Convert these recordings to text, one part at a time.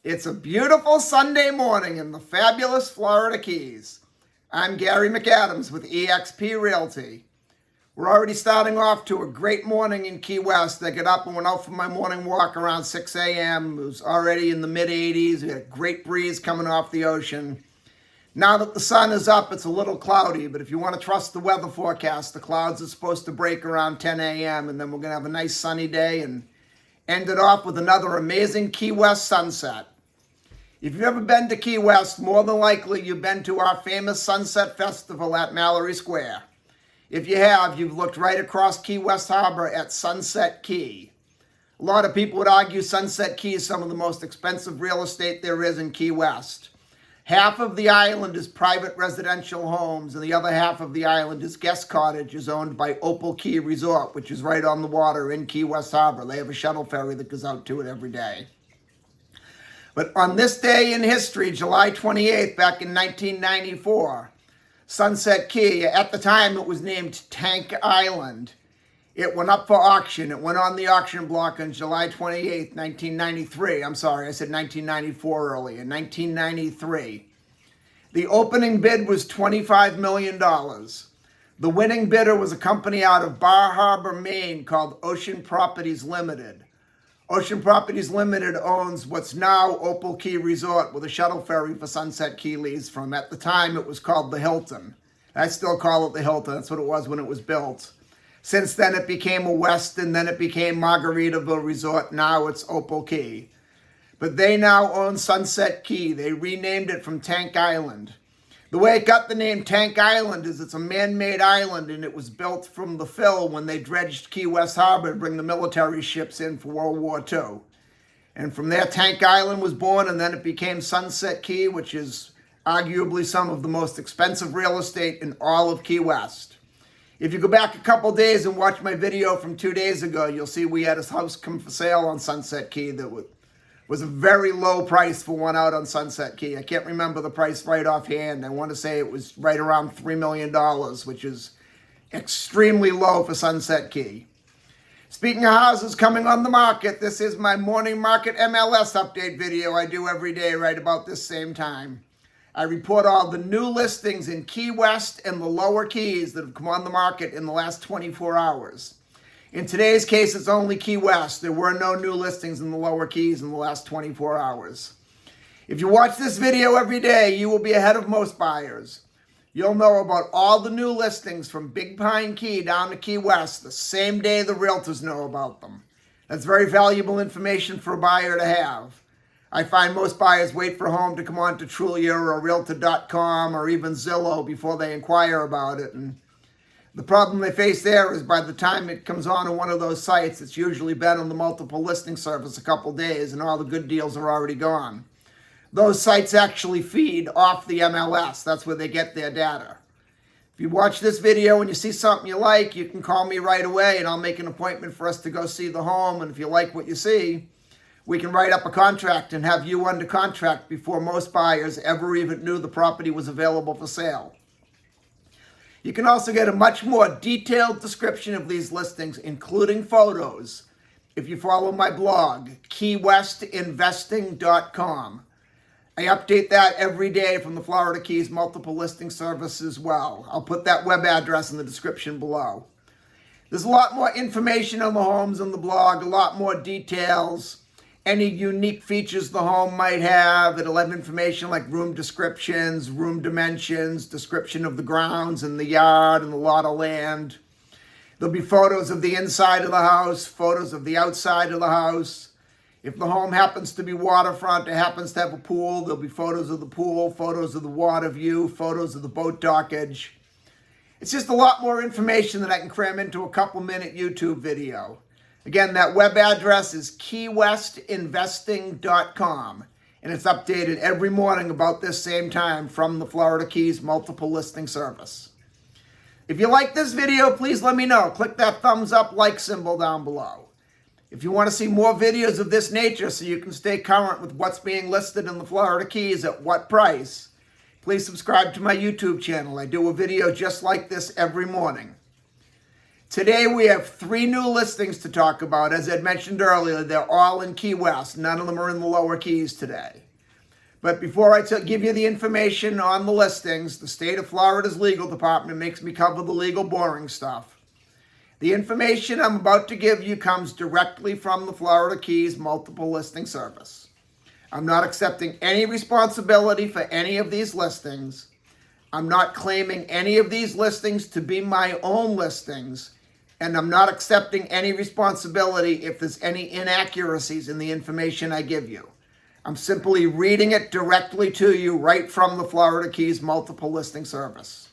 It's a beautiful Sunday morning in the fabulous Florida Keys. I'm Gary McAdams with eXp Realty. We're already starting off to a great morning in Key West. I got up and went out for my morning walk around 6 a.m. It was already in the mid-80s. We had a great breeze coming off the ocean. Now that the sun is up, it's a little cloudy, but if you want to trust the weather forecast, the clouds are supposed to break around 10 a.m. and then we're going to have a nice sunny day and end it off with another amazing Key West sunset. If you've ever been to Key West, more than likely you've been to our famous Sunset Festival at Mallory Square. If you have, you've looked right across Key West Harbor at Sunset Key. A lot of people would argue Sunset Key is some of the most expensive real estate there is in Key West. Half of the island is private residential homes, and the other half of the island is guest cottages owned by Opal Key Resort, which is right on the water in Key West Harbor. They have a shuttle ferry that goes out to it every day. But on this day in history, July 28th, back in 1994, Sunset Key, at the time it was named Tank Island, it went up for auction. It went on the auction block on July 28th, 1993. I'm sorry, I said 1994 earlier, 1993. The opening bid was $25 million. The winning bidder was a company out of Bar Harbor, Maine called Ocean Properties Limited. Ocean Properties Limited owns what's now Opal Key Resort, with a shuttle ferry for Sunset Key leaves from. At the time, it was called the Hilton. I still call it the Hilton. That's what it was when it was built. Since then, it became a Westin, then it became Margaritaville Resort. Now it's Opal Key. But they now own Sunset Key. They renamed it from Tank Island. The way it got the name Tank Island is it's a man-made island, and it was built from the fill when they dredged Key West Harbor to bring the military ships in for World War II. And from there, Tank Island was born, and then it became Sunset Key, which is arguably some of the most expensive real estate in all of Key West. If you go back a couple days and watch my video from 2 days ago, you'll see we had a house come for sale on Sunset Key that was a very low price for one out on Sunset Key. I can't remember the price right offhand. I want to say it was right around $3 million, which is extremely low for Sunset Key. Speaking of houses coming on the market, this is my morning market MLS update video I do every day right about this same time. I report all the new listings in Key West and the lower Keys that have come on the market in the last 24 hours. In today's case, it's only Key West. There were no new listings in the lower Keys in the last 24 hours. If you watch this video every day, you will be ahead of most buyers. You'll know about all the new listings from Big Pine Key down to Key West the same day the realtors know about them. That's very valuable information for a buyer to have. I find most buyers wait for a home to come on to Trulia or Realtor.com or even Zillow before they inquire about it. And the problem they face there is by the time it comes on one of those sites, it's usually been on the multiple listing service a couple days and all the good deals are already gone. Those sites actually feed off the MLS. That's where they get their data. If you watch this video and you see something you like, you can call me right away and I'll make an appointment for us to go see the home. And if you like what you see, we can write up a contract and have you under contract before most buyers ever even knew the property was available for sale. You can also get a much more detailed description of these listings, including photos, if you follow my blog, keywestinvesting.com. I update that every day from the Florida Keys multiple listing service as well. I'll put that web address in the description below. There's a lot more information on the homes on the blog, a lot more details. Any unique features the home might have. It'll have information like room descriptions, room dimensions, description of the grounds and the yard and the lot of land. There'll be photos of the inside of the house, photos of the outside of the house. If the home happens to be waterfront, it happens to have a pool, there'll be photos of the pool, photos of the water view, photos of the boat dockage. It's just a lot more information that I can cram into a couple-minute YouTube video. Again, that web address is keywestinvesting.com, and it's updated every morning about this same time from the Florida Keys multiple listing service. If you like this video, please let me know. Click that thumbs up like symbol down below. If you want to see more videos of this nature so you can stay current with what's being listed in the Florida Keys at what price, please subscribe to my YouTube channel. I do a video just like this every morning. Today we have 3 new listings to talk about. As I mentioned earlier, they're all in Key West. None of them are in the Lower Keys today. But before I give you the information on the listings, the state of Florida's legal department makes me cover the legal boring stuff. The information I'm about to give you comes directly from the Florida Keys Multiple Listing Service. I'm not accepting any responsibility for any of these listings. I'm not claiming any of these listings to be my own listings, and I'm not accepting any responsibility if there's any inaccuracies in the information I give you. I'm simply reading it directly to you right from the Florida Keys Multiple Listing Service.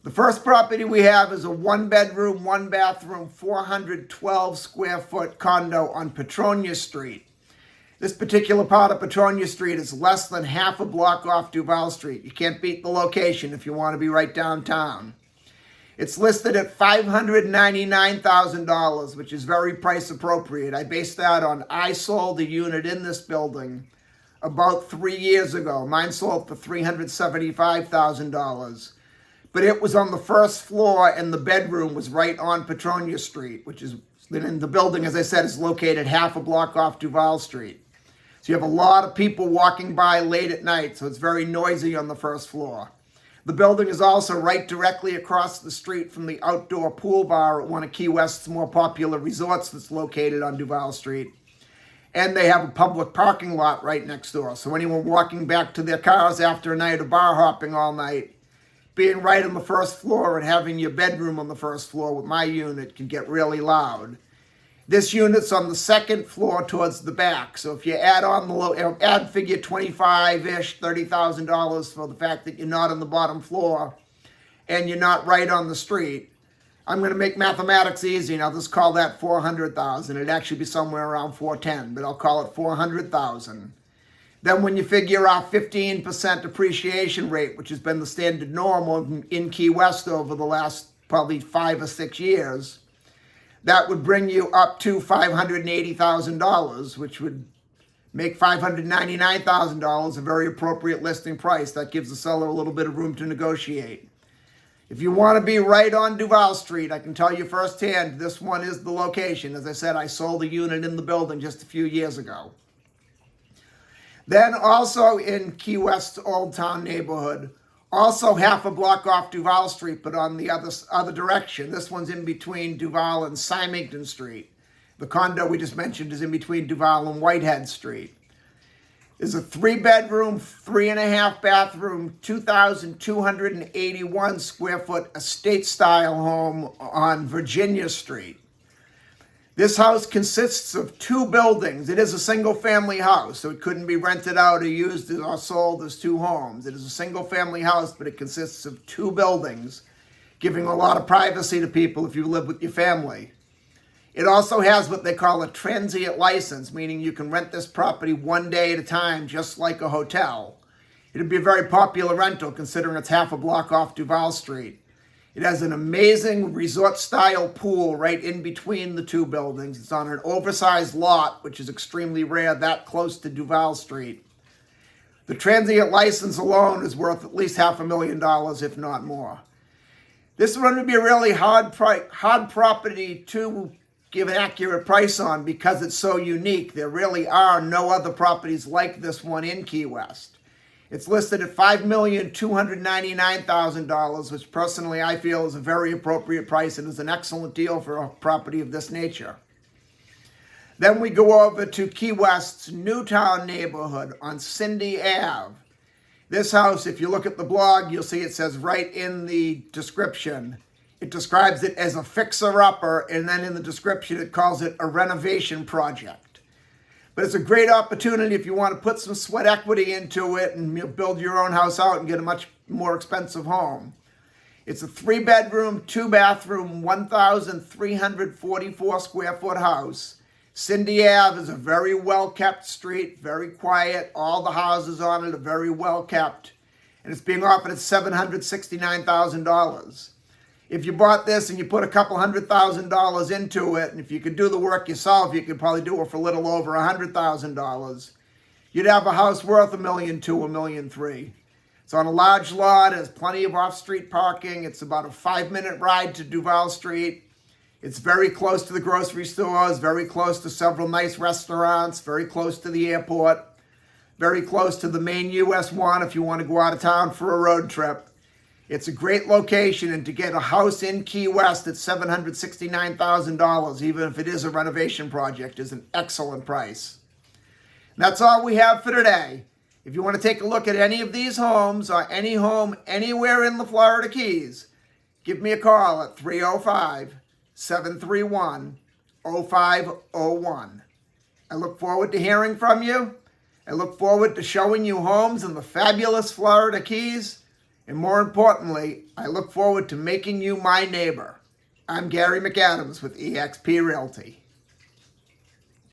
The first property we have is a 1-bedroom, 1-bathroom, 412 square foot condo on Petronia Street. This particular part of Petronia Street is less than half a block off Duval Street. You can't beat the location if you want to be right downtown. It's listed at $599,000, which is very price appropriate. I based that on I sold a unit in this building about 3 years ago. Mine sold for $375,000. But it was on the first floor and the bedroom was right on Petronia Street, which is, in the building, as I said, is located half a block off Duval Street. So you have a lot of people walking by late at night, so it's very noisy on the first floor. The building is also right directly across the street from the outdoor pool bar at one of Key West's more popular resorts that's located on Duval Street. And they have a public parking lot right next door. So anyone walking back to their cars after a night of bar hopping all night, being right on the first floor and having your bedroom on the first floor with my unit can get really loud. This unit's on the second floor towards the back. So if you add on add figure 25-ish, $30,000 for the fact that you're not on the bottom floor and you're not right on the street, I'm going to make mathematics easy and I'll just call that $400,000. It'd actually be somewhere around $410,000, but I'll call it $400,000. Then when you figure out 15% appreciation rate, which has been the standard normal in Key West over the last probably 5 or 6 years, that would bring you up to $580,000, which would make $599,000 a very appropriate listing price. That gives the seller a little bit of room to negotiate. If you want to be right on Duval Street, I can tell you firsthand, this one is the location. As I said, I sold a unit in the building just a few years ago. Then also in Key West's Old Town neighborhood, also half a block off Duval Street, but on the other direction. This one's in between Duval and Symington Street. The condo we just mentioned is in between Duval and Whitehead Street. There's a 3-bedroom, 3.5-bathroom, 2,281 square foot estate-style home on Virginia Street. This house consists of 2 buildings. It is a single-family house, so it couldn't be rented out or used or sold as 2 homes. It is a single-family house, but it consists of 2 buildings, giving a lot of privacy to people if you live with your family. It also has what they call a transient license, meaning you can rent this property 1 day at a time, just like a hotel. It'd be a very popular rental, considering it's half a block off Duval Street. It has an amazing resort-style pool right in between the 2 buildings. It's on an oversized lot, which is extremely rare, that close to Duval Street. The transient license alone is worth at least $500,000, if not more. This one would be a really hard property to give an accurate price on because it's so unique. There really are no other properties like this one in Key West. It's listed at $5,299,000, which personally I feel is a very appropriate price and is an excellent deal for a property of this nature. Then we go over to Key West's Newtown neighborhood on Cindy Ave. This house, if you look at the blog, you'll see it says right in the description. It describes it as a fixer-upper, and then in the description it calls it a renovation project. But it's a great opportunity if you want to put some sweat equity into it and build your own house out and get a much more expensive home. It's a 3-bedroom, 2-bathroom, 1,344 square foot house. Cindy Ave is a very well-kept street, very quiet. All the houses on it are very well-kept. And it's being offered at $769,000. If you bought this and you put a couple $100,000 into it, and if you could do the work yourself, you could probably do it for a little over $100,000. You'd have a house worth $1.2 million, $1.3 million. It's on a large lot, has plenty of off-street parking. It's about a 5-minute ride to Duval Street. It's very close to the grocery stores, very close to several nice restaurants, very close to the airport, very close to the main US 1 if you want to go out of town for a road trip. It's a great location, and to get a house in Key West at $769,000, even if it is a renovation project, is an excellent price. And that's all we have for today. If you want to take a look at any of these homes or any home anywhere in the Florida Keys, give me a call at 305-731-0501. I look forward to hearing from you. I look forward to showing you homes in the fabulous Florida Keys. And more importantly, I look forward to making you my neighbor. I'm Gary McAdams with eXp Realty.